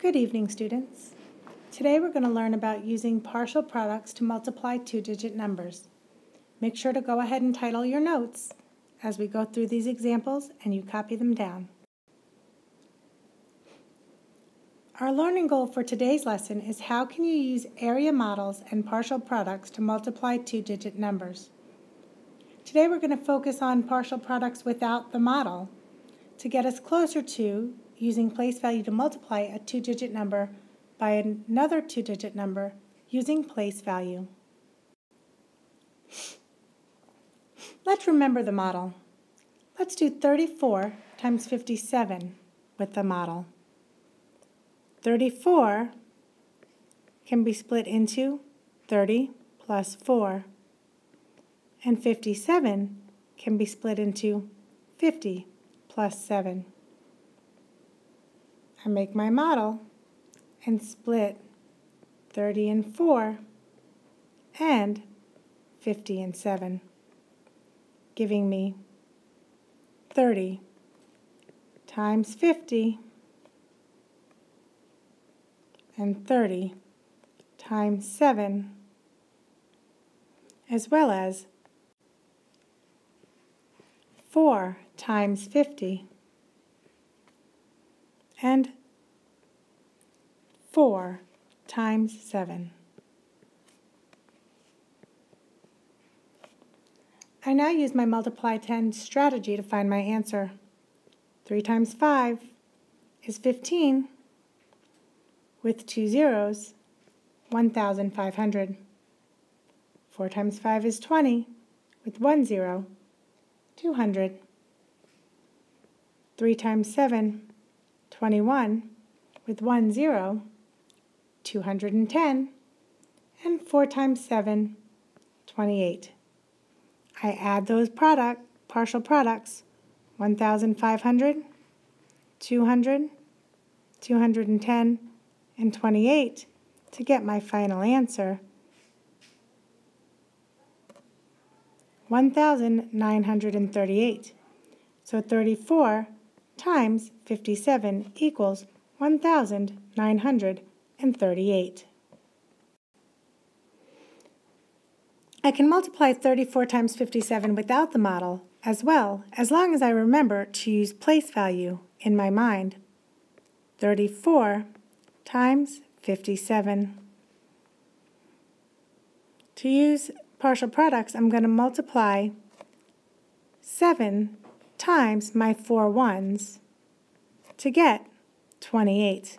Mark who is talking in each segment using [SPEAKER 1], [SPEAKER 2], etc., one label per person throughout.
[SPEAKER 1] Good evening, students. Today we're going to learn about using partial products to multiply two-digit numbers. Make sure to go ahead and title your notes as we go through these examples and you copy them down. Our learning goal for today's lesson is how can you use area models and partial products to multiply two-digit numbers. Today we're going to focus on partial products without the model to get us closer to using place value to multiply a two-digit number by another two-digit number using place value. Let's remember the model. Let's do 34 times 57 with the model. 34 can be split into 30 plus 4, and 57 can be split into 50 plus 7. I make my model and split 30 and 4 and 50 and 7, giving me 30 times 50 and 30 times 7, as well as 4 times 50 and 4 times 7. I now use my multiply 10 strategy to find my answer. 3 times 5 is 15. With 2 zeros, 1,500. 4 times 5 is 20. With 1 zero, 200. 3 times 7, 21. With 1 zero, 210. And 4 times 7, 28. I add those partial products, 1,500, 200, 210, and 28 to get my final answer, 1,938. So 34 times 57 equals 1,938. I can multiply 34 times 57 without the model as well, as long as I remember to use place value in my mind. 34 times 57. To use partial products, I'm going to multiply 7 times my 4 ones to get 28,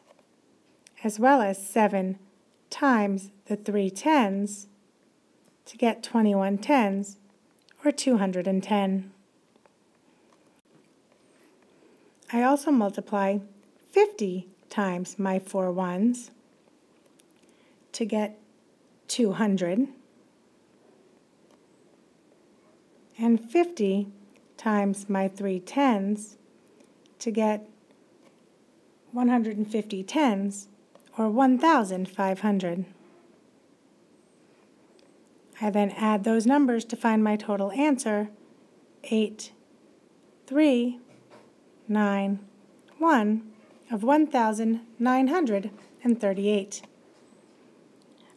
[SPEAKER 1] as well as 7 times the 3 tens to get 21 tens, or 210. I also multiply 50 times my 4 ones to get 200, and 50 times my 3 tens to get 150 tens, or 1,500. I then add those numbers to find my total answer, 8,391 of 1,938.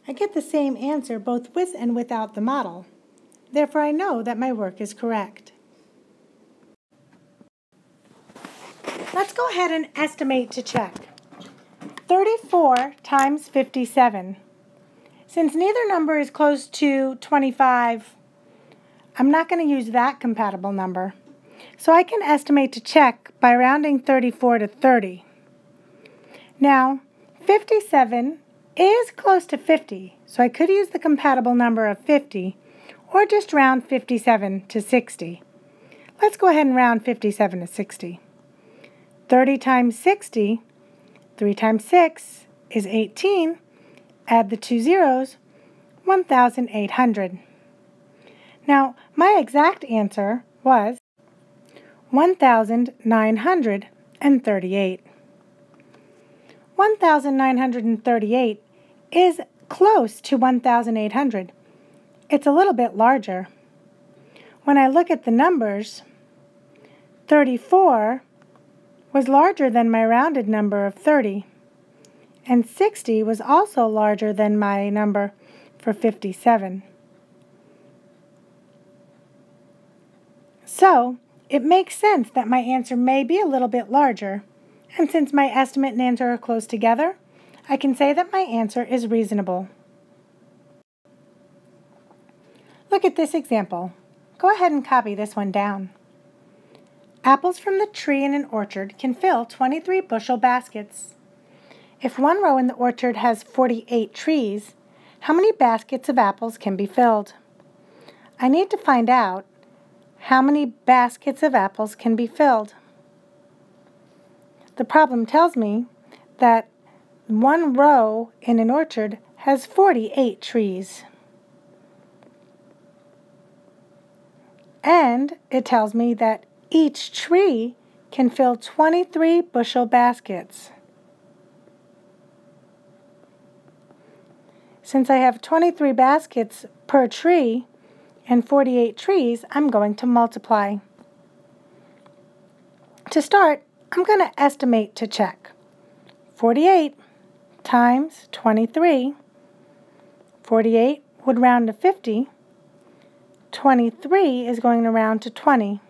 [SPEAKER 1] I get the same answer both with and without the model. Therefore, I know that my work is correct. Let's go ahead and estimate to check. 34 times 57. Since neither number is close to 25, I'm not going to use that compatible number. So I can estimate to check by rounding 34 to 30. Now, 57 is close to 50, so I could use the compatible number of 50, or just round 57 to 60. Let's go ahead and round 57 to 60. 30 times 60, 3 times 6 is 18. Add the 2 zeros, 1,800. Now, my exact answer was 1,938. 1,938 is close to 1,800. It's a little bit larger. When I look at the numbers, 34 was larger than my rounded number of 30. and 60 was also larger than my number for 57. So, it makes sense that my answer may be a little bit larger, and since my estimate and answer are close together, I can say that my answer is reasonable. Look at this example. Go ahead and copy this one down. Apples from the tree in an orchard can fill 23 bushel baskets. If one row in the orchard has 48 trees, how many baskets of apples can be filled? I need to find out how many baskets of apples can be filled. The problem tells me that one row in an orchard has 48 trees. And it tells me that each tree can fill 23 bushel baskets. Since I have 23 baskets per tree and 48 trees, I'm going to multiply. To start, I'm going to estimate to check. 48 times 23. 48 would round to 50. 23 is going to round to 20.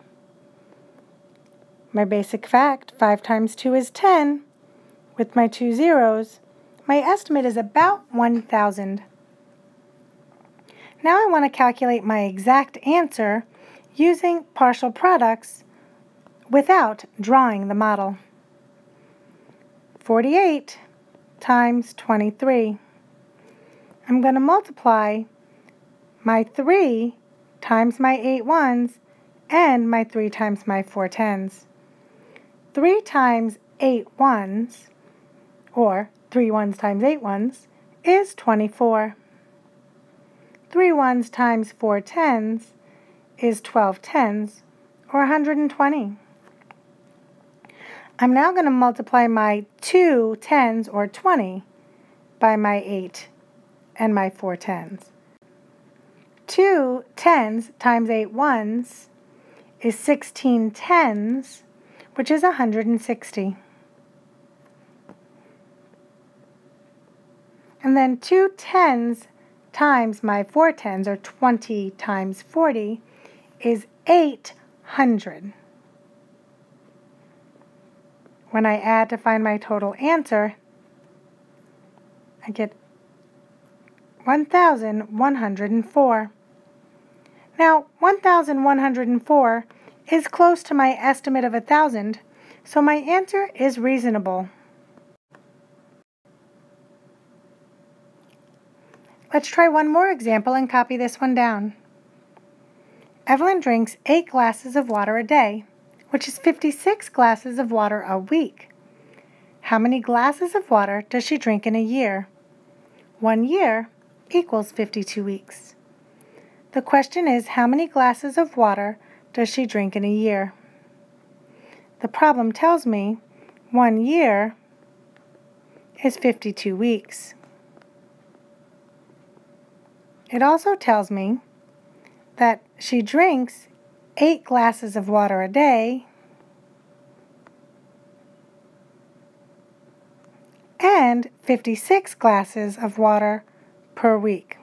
[SPEAKER 1] My basic fact, 5 times 2 is 10. With my 2 zeros, my estimate is about 1,000. Now I want to calculate my exact answer using partial products without drawing the model. 48 times 23. I'm going to multiply my 3 times my 8 ones and my 3 times my 4 tens. 3 times 8 ones, or 3 ones times 8 ones, is 24. 3 ones times 4 tens is 12 tens, or 120. I'm now going to multiply my 2 tens, or 20, by my 8 and my 4 tens. 2 tens times 8 ones is 16 tens, which is 160. And then 2 tens times my 4 tens, or 20 times 40, is 800. When I add to find my total answer, I get 1,104. Now, 1,104 is close to my estimate of 1,000, so my answer is reasonable. Let's try one more example and copy this one down. Evelyn drinks 8 glasses of water a day, which is 56 glasses of water a week. How many glasses of water does she drink in a year? 1 year equals 52 weeks. The question is, how many glasses of water does she drink in a year? The problem tells me 1 year is 52 weeks. It also tells me that she drinks 8 glasses of water a day and 56 glasses of water per week.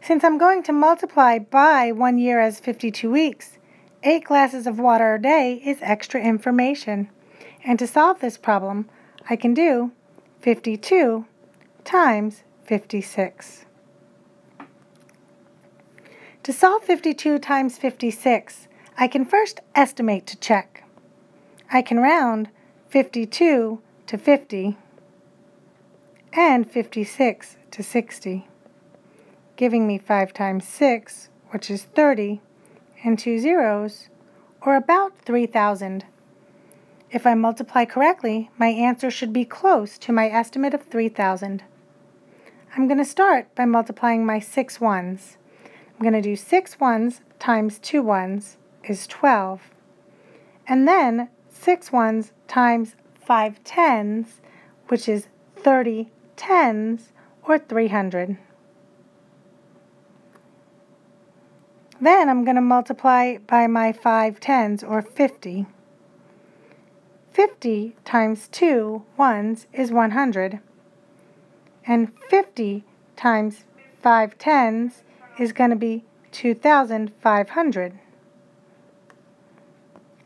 [SPEAKER 1] Since I'm going to multiply by 1 year as 52 weeks, 8 glasses of water a day is extra information. And to solve this problem, I can do 52 times 56. To solve 52 times 56, I can first estimate to check. I can round 52 to 50 and 56 to 60, giving me 5 times 6, which is 30, and 2 zeros, or about 3,000. If I multiply correctly, my answer should be close to my estimate of 3,000. I'm going to start by multiplying my 6 ones. I'm going to do 6 ones times 2 ones is 12. And then 6 ones times 5 tens, which is 30 tens, or 300. Then I'm going to multiply by my 5 tens, or 50. 50 times 2 ones is 100. And 50 times 5 tens is going to be 2,500.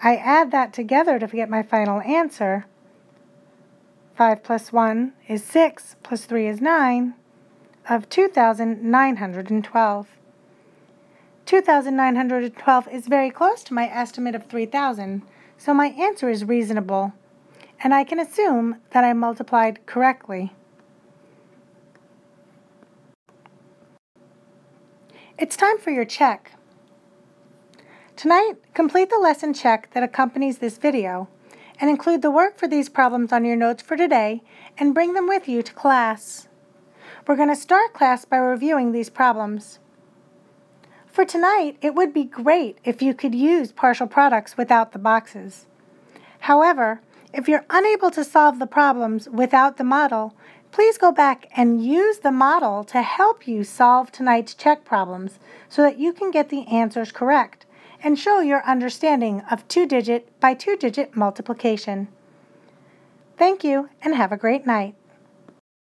[SPEAKER 1] I add that together to get my final answer. 5 plus 1 is 6, plus 3 is 9, of 2,912. 2,912 is very close to my estimate of 3,000, so my answer is reasonable, and I can assume that I multiplied correctly. It's time for your check. Tonight, complete the lesson check that accompanies this video and include the work for these problems on your notes for today and bring them with you to class. We're going to start class by reviewing these problems. For tonight, it would be great if you could use partial products without the boxes. However, if you're unable to solve the problems without the model, please go back and use the model to help you solve tonight's check problems so that you can get the answers correct and show your understanding of 2-digit by 2-digit multiplication. Thank you and have a great night.